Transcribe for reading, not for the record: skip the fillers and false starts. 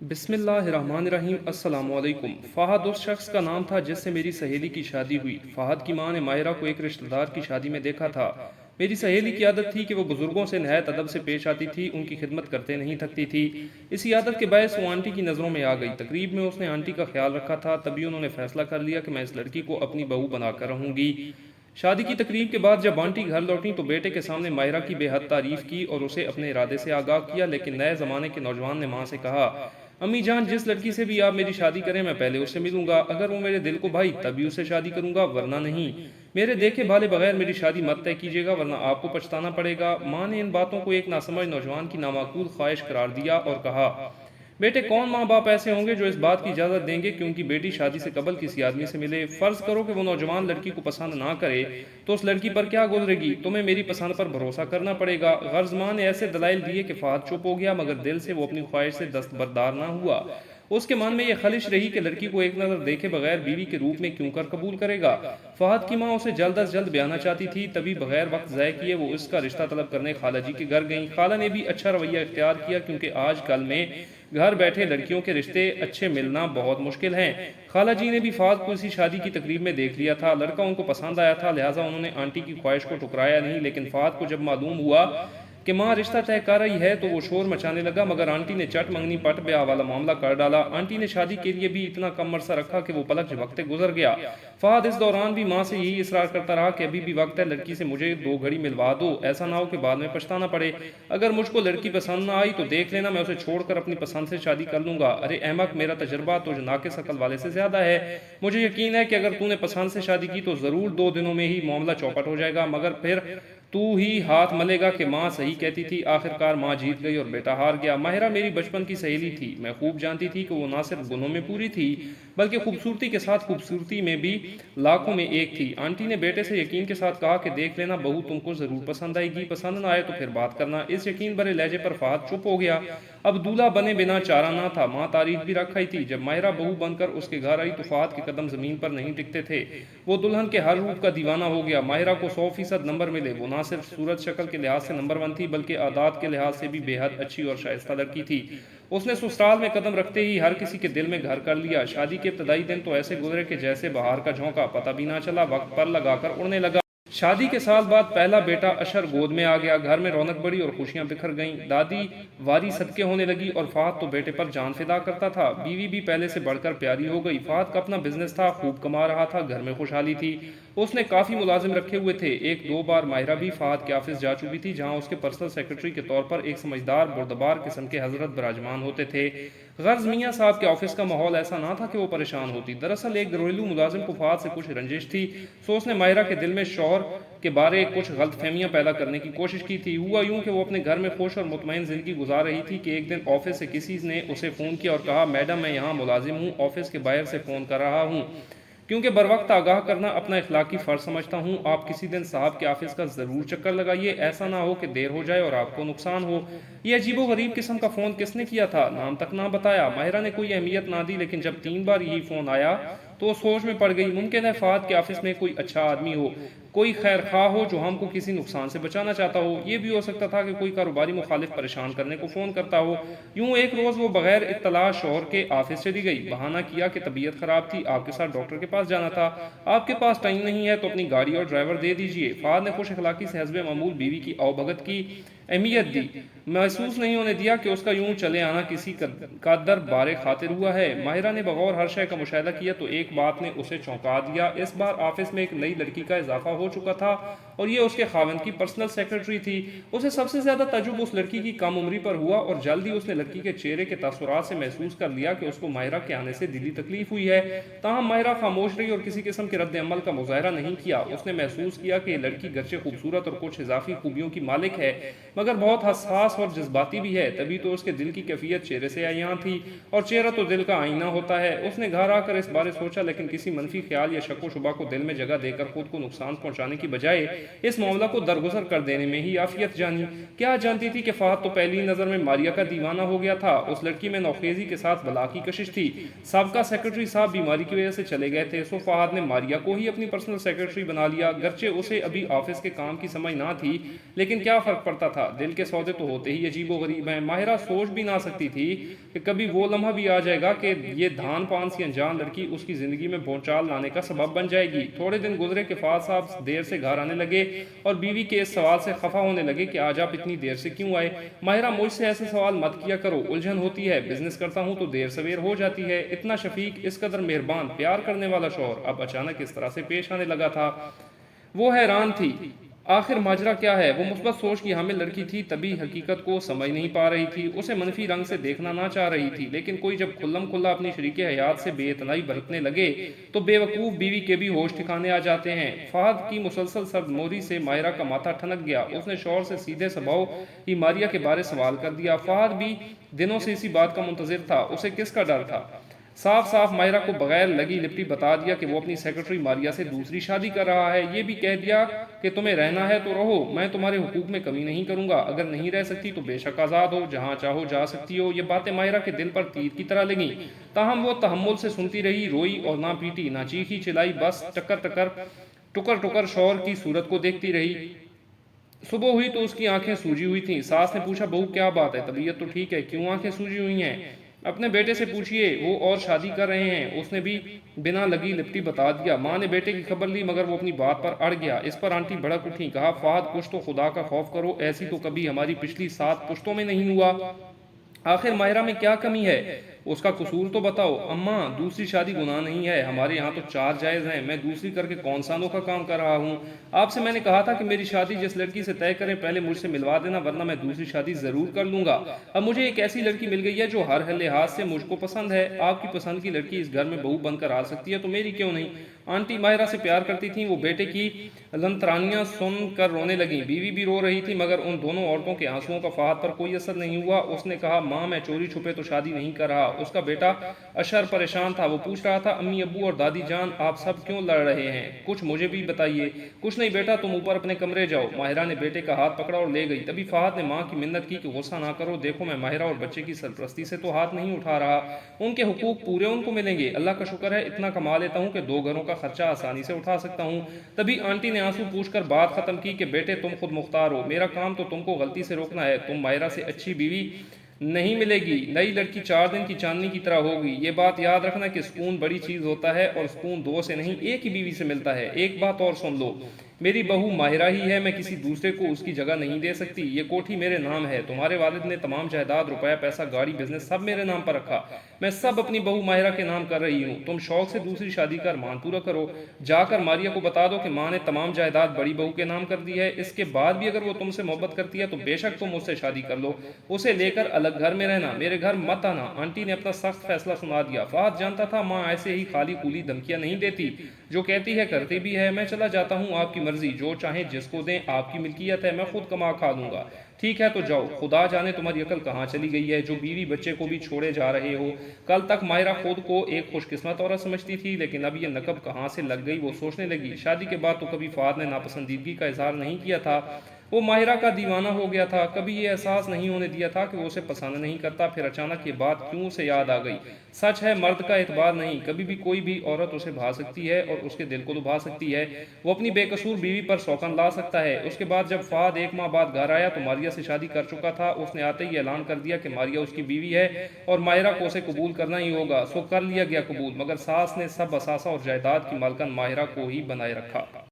بسم اللہ الرحمن الرحیم۔ السلام علیکم۔ فہد اس شخص کا نام تھا جس سے میری سہیلی کی شادی ہوئی۔ فہد کی ماں نے ماہرہ کو ایک رشتہ دار کی شادی میں دیکھا تھا۔ میری سہیلی کی عادت تھی کہ وہ بزرگوں سے نہایت ادب سے پیش آتی تھی، ان کی خدمت کرتے نہیں تھکتی تھی۔ اسی عادت کے باعث وہ آنٹی کی نظروں میں آ گئی۔ تقریب میں اس نے آنٹی کا خیال رکھا تھا، تبھی انہوں نے فیصلہ کر لیا کہ میں اس لڑکی کو اپنی بہو بنا کر رہوں گی۔ شادی کی تقریب کے بعد جب آنٹی گھر لوٹیں تو بیٹے کے سامنے ماہرہ کی بے حد تعریف کی اور اسے اپنے ارادے سے آگاہ کیا، لیکن نئے زمانے کے نوجوان نے ماں سے کہا، امی جان، جس لڑکی سے بھی آپ میری شادی کریں میں پہلے اس سے ملوں گا، اگر وہ میرے دل کو بھائی تبھی اسے شادی کروں گا، ورنہ نہیں۔ میرے دیکھے بھالے بغیر میری شادی مت طے کیجیے گا، ورنہ آپ کو پچھتانا پڑے گا۔ ماں نے ان باتوں کو ایک ناسمجھ نوجوان کی نامعقول خواہش قرار دیا اور کہا، بیٹے، کون ماں باپ ایسے ہوں گے جو اس بات کی اجازت دیں گے کہ ان کی بیٹی شادی سے قبل کسی آدمی سے ملے؟ فرض کرو کہ وہ نوجوان لڑکی کو پسند نہ کرے تو اس لڑکی پر کیا گزرے گی؟ تمہیں میری پسند پر بھروسہ کرنا پڑے گا۔ غرض ماں نے ایسے دلائل دیے کہ فہد چپ ہو گیا، مگر دل سے وہ اپنی خواہش سے دستبردار نہ ہوا۔ اس کے من میں یہ خلش رہی کہ لڑکی کو ایک نظر دیکھے بغیر بیوی کے روپ میں کیوں کر قبول کرے گا۔ فہد کی ماں اسے جلد از جلد بیانا چاہتی تھی، تبھی بغیر وقت ضائع کیے وہ اس کا رشتہ طلب کرنے خالہ جی کے گھر گئیں۔ خالہ نے بھی اچھا رویہ اختیار کیا، کیونکہ آج کل میں گھر بیٹھے لڑکیوں کے رشتے اچھے ملنا بہت مشکل ہیں۔ خالہ جی نے بھی فہد کو اسی شادی کی تقریب میں دیکھ لیا تھا، لڑکا ان کو پسند آیا تھا، لہٰذا انہوں نے آنٹی کی خواہش کو ٹھکرایا نہیں۔ لیکن فہد کو جب معلوم ہوا کہ ماں رشتہ طے کر رہی ہے تو وہ شور مچانے لگا، مگر آنٹی نے چٹ منگنی پٹ بیاہ والا معاملہ کر ڈالا۔ آنٹی نے شادی کے لیے بھی اتنا کم عرصہ رکھا کہ وہ پلک جھپکتے گزر گیا۔ فہد اس دوران بھی ماں سے یہی اصرار کرتا رہا کہ ابھی بھی وقت ہے، لڑکی سے مجھے 2 گھڑی ملوا دو، ایسا نہ ہو کہ بعد میں پچھتانا پڑے۔ اگر مجھ کو لڑکی پسند نہ آئی تو دیکھ لینا، میں اسے چھوڑ کر اپنی پسند سے شادی کر لوں گا۔ ارے احمق، میرا تجربہ تو ناقص عقل والے سے زیادہ ہے۔ مجھے یقین ہے کہ اگر تو نے پسند سے شادی کی تو ضرور 2 دنوں میں ہی معاملہ چوپٹ ہو جائے گا، مگر پھر تو ہی ہاتھ ملے گا کہ ماں صحیح کہتی تھی۔ آخرکار ماں جیت گئی اور بیٹا ہار گیا۔ ماہرہ میری بچپن کی سہیلی تھی۔ میں خوب جانتی تھی کہ وہ نہ صرف گنوں میں پوری تھی بلکہ خوبصورتی کے ساتھ خوبصورتی میں بھی لاکھوں میں ایک تھی۔ آنٹی نے بیٹے سے یقین کے ساتھ کہا کہ دیکھ لینا، بہو تم کو ضرور پسند آئے گی، پسند نہ آئے تو پھر بات کرنا۔ اس یقین بھرے لہجے پر فہد چپ ہو گیا۔ اب دولہا بنے بنا چارہ نہ تھا۔ ماں تعریف بھی رکھ آئی تھی۔ جب ماہرہ بہو بن کر اس کے گھر آئی تو فہد کے قدم زمین پر نہیں ٹکتے تھے۔ وہ دلہن کے ہر روپ کا دیوانہ ہو گیا۔ ماہرہ کو 100% نمبر ملے۔ وہ نہ صرف صورت شکل کے لحاظ سے نمبر 1 تھی بلکہ عادات کے لحاظ سے بھی بے حد اچھی اور شائستہ لڑکی تھی۔ اس نے سسرال میں قدم رکھتے ہی ہر کسی کے دل میں گھر کر لیا۔ شادی کے ابتدائی دن تو ایسے گزرے کہ جیسے بہار کا جھونکا، پتہ بھی نہ چلا، وقت پر لگا کر اڑنے لگا۔ شادی کے سال بعد پہلا بیٹا اشر گود میں آ گیا۔ گھر میں رونق بڑھی اور خوشیاں بکھر گئیں۔ دادی واری صدقے ہونے لگی اور فہد تو بیٹے پر جان فدا کرتا تھا۔ بیوی بھی پہلے سے بڑھ کر پیاری ہو گئی۔ فہد کا اپنا بزنس تھا، خوب کما رہا تھا، گھر میں خوشحالی تھی۔ اس نے کافی ملازم رکھے ہوئے تھے۔ 1-2 بار ماہرہ بھی فہد کے آفس جا چکی تھی، جہاں اس کے پرسنل سیکرٹری کے طور پر ایک سمجھدار بردبار قسم کے حضرت براجمان ہوتے تھے۔ غرض میاں صاحب کے آفس کا ماحول ایسا نہ تھا کہ وہ پریشان ہوتی۔ دراصل ایک گھریلو ملازم کو فہد سے کچھ رنجش تھی، سو اس نے ماہرہ کے دل میں شوہر کے بارے کچھ غلط فہمیاں پیدا کرنے کی کوشش کی تھی۔ ہوا یوں کہ وہ اپنے گھر میں خوش اور مطمئن زندگی گزار رہی تھی کہ ایک دن آفس سے کسی نے اسے فون کیا اور کہا، میڈم، میں یہاں ملازم ہوں، آفس کے باہر سے فون کر رہا ہوں، کیونکہ بروقت آگاہ کرنا اپنا اخلاقی فرض سمجھتا ہوں۔ آپ کسی دن صاحب کے آفس کا ضرور چکر لگائیے، ایسا نہ ہو کہ دیر ہو جائے اور آپ کو نقصان ہو۔ یہ عجیب و غریب قسم کا فون کس نے کیا تھا؟ نام تک نہ بتایا۔ ماہرہ نے کوئی اہمیت نہ دی، لیکن جب 3 بار یہی فون آیا تو وہ سوچ میں پڑ گئی۔ ممکن ہے فہد کے آفس میں کوئی اچھا آدمی ہو، کوئی خیر خواہ ہو جو ہم کو کسی نقصان سے بچانا چاہتا ہو۔ یہ بھی ہو سکتا تھا کہ کوئی کاروباری مخالف پریشان کرنے کو فون کرتا ہو۔ یوں ایک روز وہ بغیر اطلاع شوہر کے آفس چلی گئی، بہانہ کیا کہ طبیعت خراب تھی، آپ کے ساتھ ڈاکٹر کے پاس جانا تھا، آپ کے پاس ٹائم نہیں ہے تو اپنی گاڑی اور ڈرائیور دے دیجئے۔ فہد نے خوش اخلاقی سے حسب معمول بیوی کی آؤ بھگت کی اہمیت دی، محسوس نہیں ہونے دیا کہ اس کا یوں چلے آنا کسی قدر بار خاطر ہوا ہے۔ ماہرہ نے بغور ہر شے کا مشاہدہ کیا تو ایک بات نے اسے چونکا دیا۔ اس بار آفس میں ایک نئی لڑکی کا اضافہ ہو چکا تھا اور یہ اس کے خاوند کی پرسنل سیکرٹری تھی۔ اسے سب سے زیادہ تعجب اس لڑکی کی کم عمری پر ہوا اور جلد ہی اس نے لڑکی کے چہرے کے تاثرات سے محسوس کر لیا کہ اس کو ماہرہ کے آنے سے دلی تکلیف ہوئی ہے۔ تاہم ماہرہ خاموش رہی اور کسی قسم کے رد عمل کا مظاہرہ نہیں کیا۔ اس نے محسوس کیا کہ یہ لڑکی گرچہ خوبصورت اور کچھ اضافی خوبیوں کی مالک ہے مگر بہت حساس اور جذباتی بھی ہے، تبھی تو اس کے دل کی کیفیت چہرے سے عیاں تھی، اور چہرہ تو دل کا آئینہ ہوتا ہے۔ اس نے گھر آ کر اس بارے سوچا، لیکن کسی منفی خیال یا شک و شبہ کو دل میں جگہ دے کر خود کو نقصان پہنچانے کی بجائے اس معاملہ کو درگزر کر دینے میں ہی عافیت جانی۔ کیا جانتی تھی کہ فہد تو پہلی نظر میں ماریا کا دیوانہ ہو گیا تھا۔ اس لڑکی میں نوخیزی کے ساتھ بلا کی کشش تھی۔ سابقہ سیکرٹری صاحب بیماری کی وجہ سے چلے گئے تھے، سو فہد نے ماریا کو ہی اپنی پرسنل سیکرٹری بنا لیا۔ گرچہ اسے ابھی آفس کے کام کی سمجھ نہ تھی، لیکن کیا فرق پڑتا تھا، تھا۔ دل کے سودے تو ہوتے ہی عجیب و غریب ہیں۔ ماہرہ سوچ بھی نہ سکتی تھی کہ کبھی وہ لمحہ بھی آ جائے گا کہ یہ دھان پان سی انجان لڑکی اس کی زندگی میں بھونچال لانے کا سبب بن جائے گی۔ تھوڑے دن گزرے کہ فہد صاحب دیر سے گھر آنے لگے اور بیوی کے اس سوال سے خفا ہونے لگے کہ آج آپ اتنی دیر سے کیوں آئے؟ ماہرہ مجھ سے ایسے سوال مت کیا کرو، الجھن ہوتی ہے، بزنس کرتا ہوں تو دیر سویر ہو جاتی ہے۔ اتنا شفیق، اس قدر مہربان، پیار کرنے والا شوہر اب اچانک اس طرح سے پیش آنے لگا تھا۔ وہ حیران تھی، آخر ماجرا کیا ہے؟ وہ مثبت سوچ کی حامل لڑکی تھی، تبھی حقیقت کو سمجھ نہیں پا رہی تھی، اسے منفی رنگ سے دیکھنا نہ چاہ رہی تھی، لیکن کوئی جب کھلم کھلا اپنی شریک حیات سے بے اتنائی برتنے لگے تو بے وقوف بیوی کے بھی ہوش ٹھکانے آ جاتے ہیں۔ فہد کی مسلسل سرد موری سے ماہرہ کا ماتھا ٹھنک گیا۔ اس نے شوہر سے سیدھے سباؤ ہی ماریا کے بارے سوال کر دیا۔ فہد بھی دنوں سے اسی بات کا منتظر تھا، اسے کس کا ڈر تھا؟ صاف صاف ماہرہ کو بغیر لگی لپٹی بتا دیا کہ وہ اپنی سیکرٹری ماریا سے دوسری شادی کر رہا ہے۔ یہ بھی کہہ دیا کہ تمہیں رہنا ہے تو رہو، میں تمہارے حقوق میں کمی نہیں کروں گا، اگر نہیں رہ سکتی تو بے شک آزاد ہو، جہاں چاہو جا سکتی ہو۔ یہ باتیں ماہرہ کے دل پر تیر کی طرح لگیں، تاہم وہ تحمل سے سنتی رہی، روئی اور نہ پیٹی، نہ چیخی چلائی، بس ٹکر ٹکر شوہر کی صورت کو دیکھتی رہی۔ صبح ہوئی تو اس کی آنکھیں سوجی ہوئی تھیں۔ ساس نے پوچھا، بہو کیا بات ہے، طبیعت تو ٹھیک ہے، کیوں آنکھیں سوجی ہوئی ہیں؟ اپنے بیٹے سے پوچھئے، وہ اور شادی کر رہے ہیں، اس نے بھی بنا لگی لپٹی بتا دیا۔ ماں نے بیٹے کی خبر لی مگر وہ اپنی بات پر اڑ گیا۔ اس پر آنٹی بھڑک اٹھیں، کہا، فہد کچھ تو خدا کا خوف کرو، ایسی تو کبھی ہماری پچھلی 7 پشتوں میں نہیں ہوا۔ آخر ماہرہ میں کیا کمی ہے؟ اس کا قصور تو بتاؤ۔ اماں، دوسری شادی گناہ نہیں ہے، ہمارے یہاں تو 4 جائز ہیں، میں دوسری کر کے کون سا انوکھا کام کر رہا ہوں؟ آپ سے میں نے کہا تھا کہ میری شادی جس لڑکی سے طے کریں پہلے مجھ سے ملوا دینا، ورنہ میں دوسری شادی ضرور کر لوں گا۔ اب مجھے ایک ایسی لڑکی مل گئی ہے جو ہر لحاظ سے مجھ کو پسند ہے۔ آپ کی پسند کی لڑکی اس گھر میں بہو بن کر آ سکتی ہے تو میری کیوں نہیں؟ آنٹی ماہرہ سے پیار کرتی تھیں، وہ بیٹے کی لنترانیاں سن کر رونے لگیں۔ بیوی بھی رو رہی تھی مگر ان دونوں عورتوں کے آنسوؤں کا فہد پر کوئی اثر نہیں ہوا۔ اس نے کہا، ماں میں چوری چھپے تو شادی نہیں کر رہا۔ اس کا بیٹا اشر پریشان تھا، وہ پوچھ رہا تھا، امی ابو اور دادی جان آپ سب کیوں لڑ رہے ہیں؟ کچھ مجھے بھی بتائیے۔ کچھ نہیں بیٹا، تم اوپر اپنے کمرے جاؤ۔ ماہرہ نے بیٹے کا ہاتھ پکڑا اور لے گئی۔ تبھی فہد نے ماں کی منت کی کہ غصہ نہ کرو، دیکھو میں ماہرہ اور بچے کی سرپرستی سے تو ہاتھ نہیں اٹھا رہا، ان کے حقوق پورے ان کو ملیں گے، اللہ کا شکر ہے اتنا کما لیتا ہوں کہ 2 گھروں کا خرچہ آسانی سے اٹھا سکتا ہوں۔ تبھی آنٹی نے آنسو پوچھ کر بات ختم کی کہ بیٹے تم خود مختار ہو، میرا کام تو تم کو غلطی سے روکنا ہے، تم ماہرہ سے اچھی بیوی نہیں ملے گی، نئی لڑکی 4 دن کی چاندنی کی طرح ہوگی۔ یہ بات یاد رکھنا کہ سکون بڑی چیز ہوتا ہے اور سکون 2 سے نہیں، ایک ہی بیوی سے ملتا ہے۔ ایک بات اور سن لو، میری بہو ماہرہ ہی ہے، میں کسی دوسرے کو اس کی جگہ نہیں دے سکتی۔ یہ کوٹھی میرے نام ہے، تمہارے والد نے تمام جائیداد، روپیہ پیسہ، گاڑی، بزنس سب میرے نام پر رکھا، میں سب اپنی بہو ماہرہ کے نام کر رہی ہوں۔ تم شوق سے دوسری شادی کا ارمان پورا کرو، جا کر ماریہ کو بتا دو کہ ماں نے تمام جائیداد بڑی بہو کے نام کر دی ہے، اس کے بعد بھی اگر وہ تم سے محبت کرتی ہے تو بے شک تم اس سے شادی کر لو، اسے لے کر الگ گھر میں رہنا، میرے گھر مت آنا۔ آنٹی نے اپنا سخت فیصلہ سنا دیا۔ فہد جانتا تھا ماں ایسے ہی خالی کولی دھمکیاں نہیں دیتی، جو کہتی ہے کرتی بھی ہے۔ میں چلا جاتا ہوں، آپ کی مرضی، جو چاہیں جس کو دیں، آپ کی ملکیت ہے، میں خود کما کھا لوں گا۔ ٹھیک ہے تو جاؤ، خدا جانے تمہاری عقل کہاں چلی گئی ہے، جو بیوی بچے کو بھی چھوڑے جا رہے ہو۔ کل تک ماہرہ خود کو ایک خوش قسمت عورت سمجھتی تھی، لیکن اب یہ نقب کہاں سے لگ گئی وہ سوچنے لگی۔ شادی کے بعد تو کبھی فہد نے ناپسندیدگی کا اظہار نہیں کیا تھا، وہ ماہرہ کا دیوانہ ہو گیا تھا، کبھی یہ احساس نہیں ہونے دیا تھا کہ وہ اسے پسند نہیں کرتا، پھر اچانک یہ بات کیوں اسے یاد آ گئی۔ سچ ہے، مرد کا اعتبار نہیں، کبھی بھی کوئی بھی عورت اسے بھا سکتی ہے اور اس کے دل کو لبھا سکتی ہے، وہ اپنی بے قصور بیوی پر سوکن لا سکتا ہے۔ اس کے بعد جب فہد 1 ماہ بعد گھر آیا تو ماریہ سے شادی کر چکا تھا، اس نے آتے ہی اعلان کر دیا کہ ماریہ اس کی بیوی ہے اور ماہرہ کو اسے قبول کرنا ہی ہوگا۔ سو کر لیا گیا قبول، مگر ساس نے سب اثاثہ اور جائیداد کی مالکن ماہرہ کو ہی بنائے رکھا۔